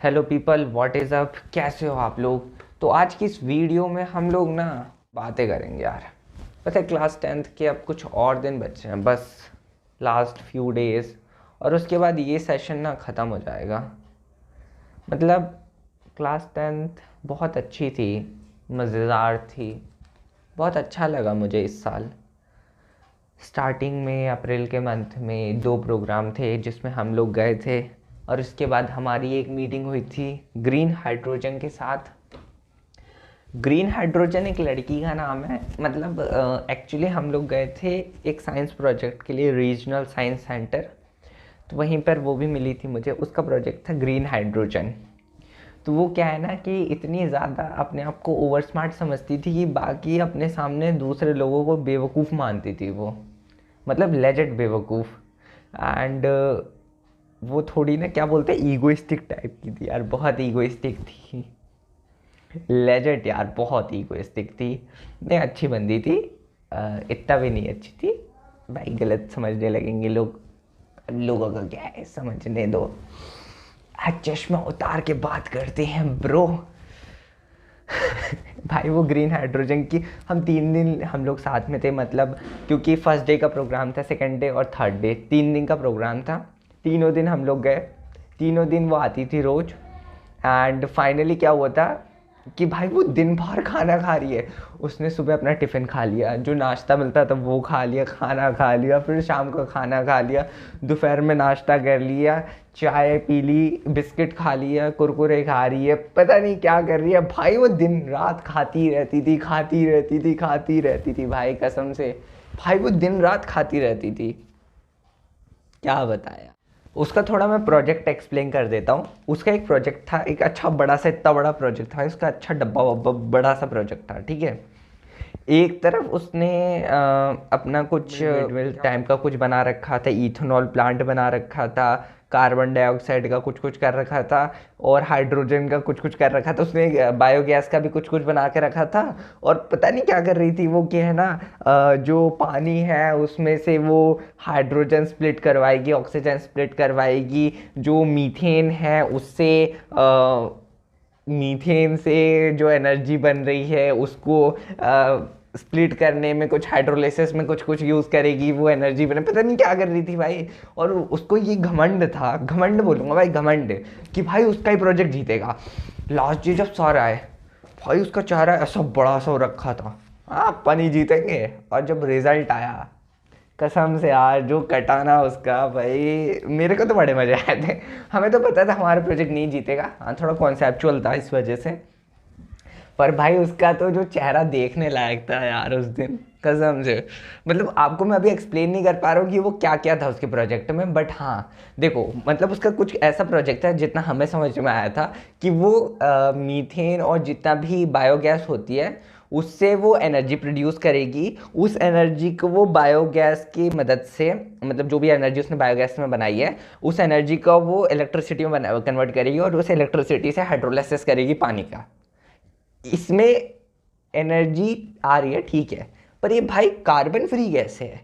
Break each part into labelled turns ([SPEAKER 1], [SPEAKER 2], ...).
[SPEAKER 1] Hello people, what is up, कैसे हो आप लोग। तो आज की इस वीडियो में हम लोग ना बातें करेंगे यार। पता है क्लास टेंथ के अब कुछ और दिन बचे हैं, बस लास्ट फ्यू डेज़, और उसके बाद ये सेशन ना ख़त्म हो जाएगा। मतलब क्लास टेंथ बहुत अच्छी थी, मज़ेदार थी, बहुत अच्छा लगा मुझे इस साल। स्टार्टिंग में अप्रैल के मंथ में 2 प्रोग्राम थे जिसमें हम लोग गए थे, और उसके बाद हमारी एक मीटिंग हुई थी ग्रीन हाइड्रोजन के साथ। ग्रीन हाइड्रोजन एक लड़की का नाम है। मतलब एक्चुअली हम लोग गए थे एक साइंस प्रोजेक्ट के लिए रीजनल साइंस सेंटर, तो वहीं पर वो भी मिली थी मुझे। उसका प्रोजेक्ट था ग्रीन हाइड्रोजन। तो वो क्या है ना कि इतनी ज़्यादा अपने आप को ओवर स्मार्ट समझती थी कि बाकी अपने सामने दूसरे लोगों को बेवकूफ़ मानती थी वो, मतलब लेजेंड बेवकूफ़। एंड वो थोड़ी ना क्या बोलते हैं, ईगोइस्टिक टाइप की थी यार, बहुत ईगोइस्टिक थी। लेजेंड यार, बहुत ईगोइस्टिक थी। नहीं, अच्छी बंदी थी, इतना भी नहीं अच्छी थी भाई, गलत समझने लगेंगे लोग। लोगों का क्या है, समझने दो। आज चश्मा उतार के बात करते हैं ब्रो। भाई वो ग्रीन हाइड्रोजन की, हम 3 दिन हम लोग साथ में थे। मतलब क्योंकि फर्स्ट डे का प्रोग्राम था, सेकंड डे और थर्ड डे, 3 दिन का प्रोग्राम था। तीनों दिन हम लोग गए, तीनों दिन वो आती थी रोज़। एंड फाइनली क्या हुआ था कि भाई वो दिन भर खाना खा रही है। उसने सुबह अपना टिफ़िन खा लिया, जो नाश्ता मिलता था वो खा लिया, खाना खा लिया, फिर शाम को खाना खा लिया, दोपहर में नाश्ता कर लिया, चाय पी ली, बिस्किट खा लिया, कुरकुरे खा रही है, पता नहीं क्या कर रही है भाई। वो दिन रात खाती रहती थी, खाती रहती थी, खाती रहती थी भाई, कसम से। भाई वो दिन रात खाती रहती थी, क्या बताया। उसका थोड़ा मैं प्रोजेक्ट एक्सप्लेन कर देता हूँ। उसका एक प्रोजेक्ट था, एक अच्छा बड़ा सा, इतना बड़ा प्रोजेक्ट था उसका, अच्छा डब्बा वब्बा बड़ा सा प्रोजेक्ट था, ठीक है। एक तरफ उसने अपना कुछ मिड टाइम का कुछ बना रखा था, इथेनॉल प्लांट बना रखा था, कार्बन डाइऑक्साइड का कुछ कुछ कर रखा था, और हाइड्रोजन का कुछ कुछ कर रखा था। उसने बायोगैस का भी कुछ कुछ बना के रखा था। और पता नहीं क्या कर रही थी वो, क्या है ना, जो पानी है उसमें से वो हाइड्रोजन स्प्लिट करवाएगी, ऑक्सीजन स्प्लिट करवाएगी, जो मीथेन है उससे मीथेन से जो एनर्जी बन रही है उसको स्प्लिट करने में, कुछ हाइड्रोलिसिस में कुछ कुछ यूज़ करेगी, वो एनर्जी बने, पता नहीं क्या कर रही थी भाई। और उसको ये घमंड था, घमंड बोलूँगा भाई, घमंड, कि भाई उसका ही प्रोजेक्ट जीतेगा। लास्ट डे जब सर आए, भाई उसका चेहरा ऐसा बड़ा सा हो रखा था, हाँ अपन ही जीतेंगे। और जब रिजल्ट आया, कसम से यार जो कटाना उसका भाई, मेरे को तो बड़े मजे आए थे। हमें तो पता था हमारा प्रोजेक्ट नहीं जीतेगा, हाँ थोड़ा कॉन्सेप्चुअल था इस वजह से। पर भाई उसका तो जो चेहरा देखने लायक था यार उस दिन, कसम से। मतलब आपको मैं अभी एक्सप्लेन नहीं कर पा रहा हूँ कि वो क्या क्या था उसके प्रोजेक्ट में, बट हाँ देखो, मतलब उसका कुछ ऐसा प्रोजेक्ट था जितना हमें समझ में आया था कि वो मीथेन और जितना भी बायोगैस होती है उससे वो एनर्जी प्रोड्यूस करेगी। उस एनर्जी को वो बायोगैस की मदद से, मतलब जो भी एनर्जी उसने बायोगैस में बनाई है, उस एनर्जी को वो इलेक्ट्रिसिटी में कन्वर्ट करेगी, और उस इलेक्ट्रिसिटी से हाइड्रोलाइसिस करेगी पानी का। इसमें एनर्जी आ रही है, ठीक है, पर ये भाई कार्बन फ्री गैस है,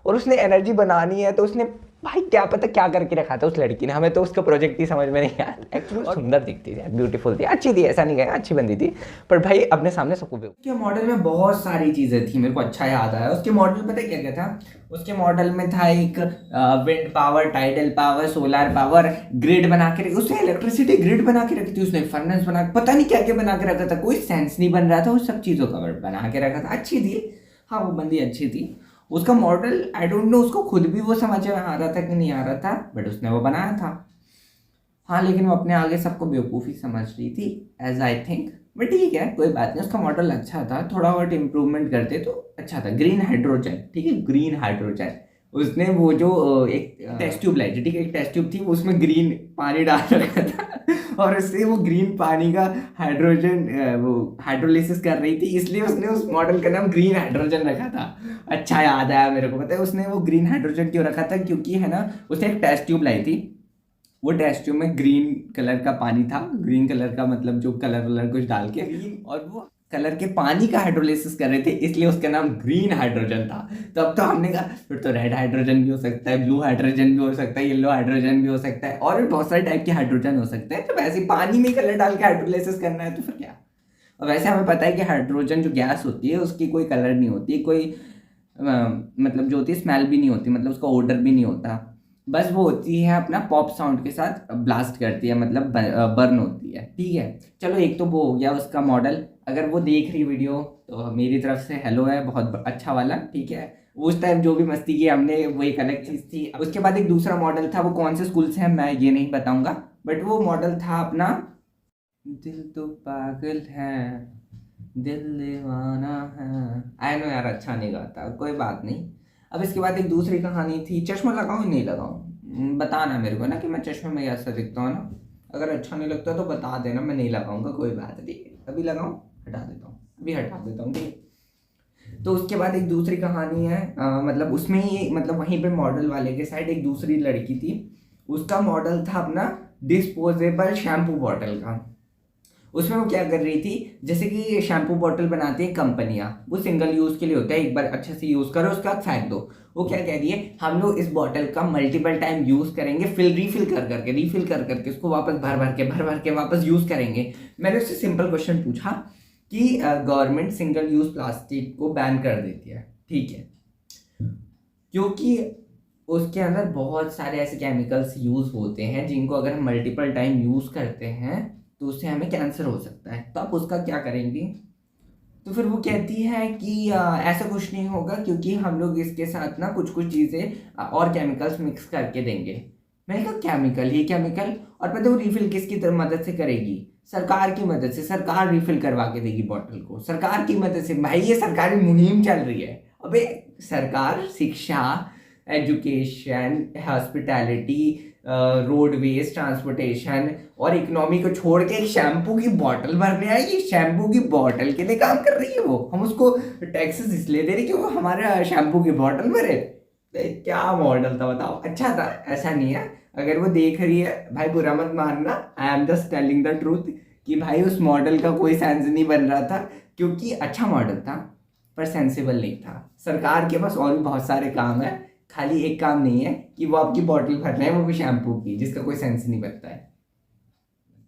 [SPEAKER 1] और उसने एनर्जी बनानी है, तो उसने भाई क्या पता क्या करके रखा था उस लड़की ने। हमें तो उसका प्रोजेक्ट ही समझ में नहीं आया। एक्चुअली सुंदर दिखती थी, ब्यूटीफुल थी, अच्छी थी, ऐसा नहीं कहेगा, अच्छी बंदी थी, पर भाई अपने सामने सबको उसके मॉडल में बहुत सारी चीज़ें थी, मेरे को अच्छा याद आया। उसके मॉडल पता है क्या क्या था। उसके मॉडल में था एक wind power, tidal power, solar power, grid बना के उसने इलेक्ट्रिसिटी ग्रिड बना के रखी थी, उसने फर्नेस बना, पता नहीं क्या क्या बना के रखा था, कोई सेंस नहीं बन रहा था, उस सब चीज़ों का बना के रखा था। अच्छी थी, हाँ वो बंदी अच्छी थी। उसका मॉडल आई डोंट नो उसको खुद भी वो समझ में आ रहा था कि नहीं आ रहा था, बट उसने वो बनाया था। हाँ लेकिन वो अपने आगे सबको बेवकूफ़ी समझ रही थी, एज आई थिंक, बट ठीक है कोई बात नहीं। उसका मॉडल अच्छा था, थोड़ा और इम्प्रूवमेंट करते तो अच्छा था। ग्रीन हाइड्रोजन, ठीक है, ग्रीन हाइड्रोजन। उसने वो जो एक टेस्ट ट्यूब लाई थी, ठीक है, एक टेस्ट ट्यूब थी, उसमें ग्रीन पानी डाल रखा था, और उससे वो ग्रीन पानी का हाइड्रोजन वो हाइड्रोलिसिस कर रही थी, इसलिए उसने उस मॉडल का नाम ग्रीन हाइड्रोजन रखा था। अच्छा याद आया मेरे को, पता है उसने वो ग्रीन हाइड्रोजन क्यों रखा था, क्योंकि है ना उसने एक टेस्ट ट्यूब लाई थी, वो टेस्ट ट्यूब में ग्रीन कलर का पानी था, ग्रीन कलर का मतलब जो कलर वलर कुछ डाल के, और वो
[SPEAKER 2] कलर के पानी का हाइड्रोलिसिस कर रहे थे, इसलिए उसका नाम ग्रीन हाइड्रोजन था। तब तो हमने कहा फिर तो रेड हाइड्रोजन भी हो सकता है, ब्लू हाइड्रोजन भी हो सकता है, येलो हाइड्रोजन भी हो सकता है, और भी बहुत सारे टाइप के हाइड्रोजन हो सकते हैं। तो वैसे पानी में कलर डाल के हाइड्रोलिसिस करना है तो फिर क्या। और वैसे हमें पता है कि हाइड्रोजन जो गैस होती है उसकी कोई कलर नहीं होती, कोई मतलब जो होती है स्मेल भी नहीं होती, मतलब उसका ऑर्डर भी नहीं होता, बस वो होती है अपना पॉप साउंड के साथ ब्लास्ट करती है, मतलब बर्न होती है। ठीक है, चलो एक तो वो हो गया उसका मॉडल। अगर वो देख रही वीडियो तो मेरी तरफ से हेलो है, बहुत अच्छा वाला। ठीक है, उस टाइम जो भी मस्ती की हमने वो एक अलग चीज़ थी। उसके बाद एक दूसरा मॉडल था, वो कौन से स्कूल से है मैं ये नहीं बताऊंगा, बट वो मॉडल था अपना दिल तो पागल है दिल दीवाना है। आई नो यार, अच्छा नहीं गाता, कोई बात नहीं। अब इसके बाद एक दूसरी कहानी थी, चश्मा लगाऊं नहीं लगाऊं, बताना मेरे को ना कि मैं चश्मे में ऐसा दिखता हूँ ना। अगर अच्छा नहीं लगता तो बता देना, मैं नहीं लगाऊंगा, कोई बात नहीं। अभी लगाऊं, हटा देता हूँ, अभी हटा देता हूँ, ठीक है। तो उसके बाद एक दूसरी कहानी है, मतलब उसमें ही मतलब वहीं पे मॉडल वाले के साइड एक दूसरी लड़की थी, उसका मॉडल था अपना डिस्पोजेबल शैम्पू बॉटल का। उसमें वो क्या कर रही थी, जैसे कि शैम्पू बॉटल बनाती है कंपनियां, वो सिंगल यूज के लिए होता है, एक बार अच्छे से यूज करो उसके बाद फेंक दो। वो क्या कह रही है, हम लोग इस बॉटल का मल्टीपल टाइम यूज करेंगे, रीफिल कर करके रीफिल कर करके उसको वापस भर भर के वापस यूज करेंगे। मैंने उससे सिंपल क्वेश्चन पूछा कि गवर्नमेंट सिंगल यूज प्लास्टिक को बैन कर देती है, ठीक है, क्योंकि उसके अंदर बहुत सारे ऐसे केमिकल्स यूज होते हैं जिनको अगर हम मल्टीपल टाइम यूज करते हैं तो उससे हमें कैंसर हो सकता है। तो आप उसका क्या करेंगे। तो फिर वो कहती है कि ऐसा कुछ नहीं होगा, क्योंकि हम लोग इसके साथ ना कुछ कुछ चीज़ें और केमिकल्स मिक्स करके देंगे। मैंने कहा केमिकल, ये केमिकल, और पता है वो रिफिल किसकी मदद से करेगी, सरकार की मदद से। सरकार रिफिल करवा के देगी बॉटल को, सरकार की मदद से। भाई ये सरकारी मुहिम चल रही है। अबे सरकार शिक्षा, एजुकेशन, हॉस्पिटैलिटी, रोडवेज, ट्रांसपोर्टेशन और इकोनॉमी को छोड़ के शैम्पू की बोतल भरने आई, ये शैम्पू की बोतल के लिए काम कर रही है। वो हम उसको टैक्सेस इसलिए दे रहे कि वो हमारा शैम्पू की बोतल भरे। क्या मॉडल था बताओ, अच्छा था, ऐसा नहीं है। अगर वो देख रही है भाई बुरा मत मानना, I am just telling the truth कि भाई उस मॉडल का कोई सेंस नहीं बन रहा था, क्योंकि अच्छा मॉडल था पर सेंसिबल नहीं था। सरकार के पास और भी बहुत सारे काम है, खाली एक काम नहीं है कि वो आपकी बॉटल भर रहे हैं, वो भी शैम्पू की, जिसका कोई सेंस नहीं बनता है।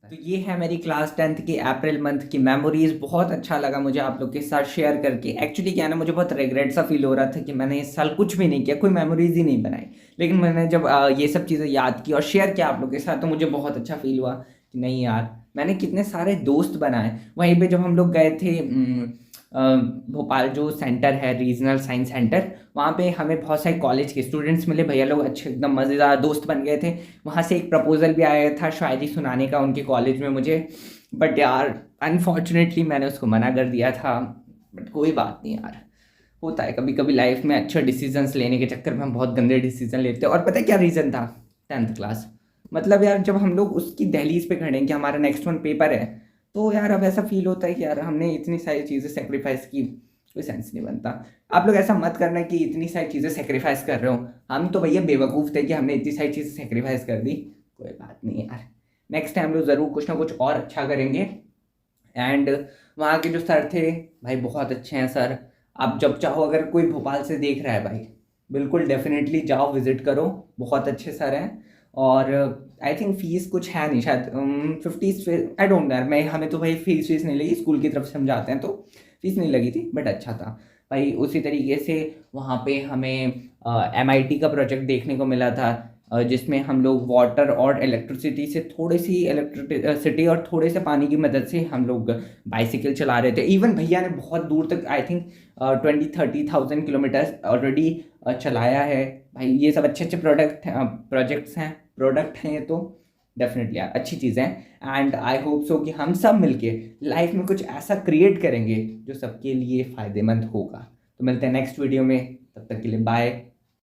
[SPEAKER 2] तो ये है मेरी क्लास 10th की अप्रैल मंथ की मेमोरीज। बहुत अच्छा लगा मुझे आप लोग के साथ शेयर करके। एक्चुअली क्या है ना, मुझे बहुत रिग्रेट सा फील हो रहा था कि मैंने इस साल कुछ भी नहीं किया, कोई मेमोरीज ही नहीं बनाई। लेकिन मैंने जब ये सब चीज़ें याद की और शेयर किया आप लोग के साथ तो मुझे बहुत अच्छा फील हुआ कि नहीं यार, मैंने कितने सारे दोस्त बनाए। वहीं पे जब हम लोग गए थे भोपाल जो सेंटर है रीजनल साइंस सेंटर, वहाँ पे हमें बहुत सारे कॉलेज के स्टूडेंट्स मिले, भैया लोग अच्छे एकदम मज़ेदार दोस्त बन गए थे। वहाँ से एक प्रपोजल भी आया था शायरी सुनाने का उनके कॉलेज में मुझे, बट यार अनफॉर्चुनेटली मैंने उसको मना कर दिया था। बट कोई बात नहीं यार, होता है कभी कभी लाइफ में, अच्छे डिसीजंस लेने के चक्कर में हम बहुत गंदे डिसीजन लेते हैं। और पता है क्या रीज़न था, 10th क्लास। मतलब यार जब हम लोग उसकी दहलीज पे खड़े हैं कि हमारा नेक्स्ट वन पेपर है, तो यार अब ऐसा फील होता है कि यार हमने इतनी सारी चीज़ें सेक्रीफाइस की, कोई सेंस नहीं बनता। आप लोग ऐसा मत करना कि इतनी सारी चीज़ें सेक्रीफाइस कर रहे हो, हम तो भैया बेवकूफ़ थे कि हमने इतनी सारी चीज़ें सेक्रीफाइस कर दी। कोई बात नहीं यार, नेक्स्ट टाइम लोग ज़रूर कुछ ना कुछ और अच्छा करेंगे। एंड वहाँ के जो सर थे भाई बहुत अच्छे हैं सर। आप जब चाहो, अगर कोई भोपाल से देख रहा है भाई, बिल्कुल डेफिनेटली जाओ विजिट करो, बहुत अच्छे सर हैं। और आई थिंक फीस कुछ है नहीं शायद, 50, आई डोंट नो, मैं हमें तो भाई फीस नहीं लगी, स्कूल की तरफ से हम जाते हैं तो फीस नहीं लगी थी, बट अच्छा था भाई। उसी तरीके से वहाँ पे हमें MIT का प्रोजेक्ट देखने को मिला था, जिसमें हम लोग वाटर और इलेक्ट्रिसिटी से, थोड़ी सी इलेक्ट्रिसिटी और थोड़े से पानी की मदद से हम लोग बाइसिकल चला रहे थे। इवन भैया ने बहुत दूर तक, आई थिंक 20-30,000 किलोमीटर ऑलरेडी चलाया है भाई। ये सब अच्छे अच्छे प्रोजेक्ट हैं तो डेफिनेटली यार अच्छी चीज़ें हैं। एंड आई होप सो कि हम सब मिलके लाइफ में कुछ ऐसा क्रिएट करेंगे जो सबके लिए फ़ायदेमंद होगा। तो मिलते हैं नेक्स्ट वीडियो में, तब तक के लिए बाय।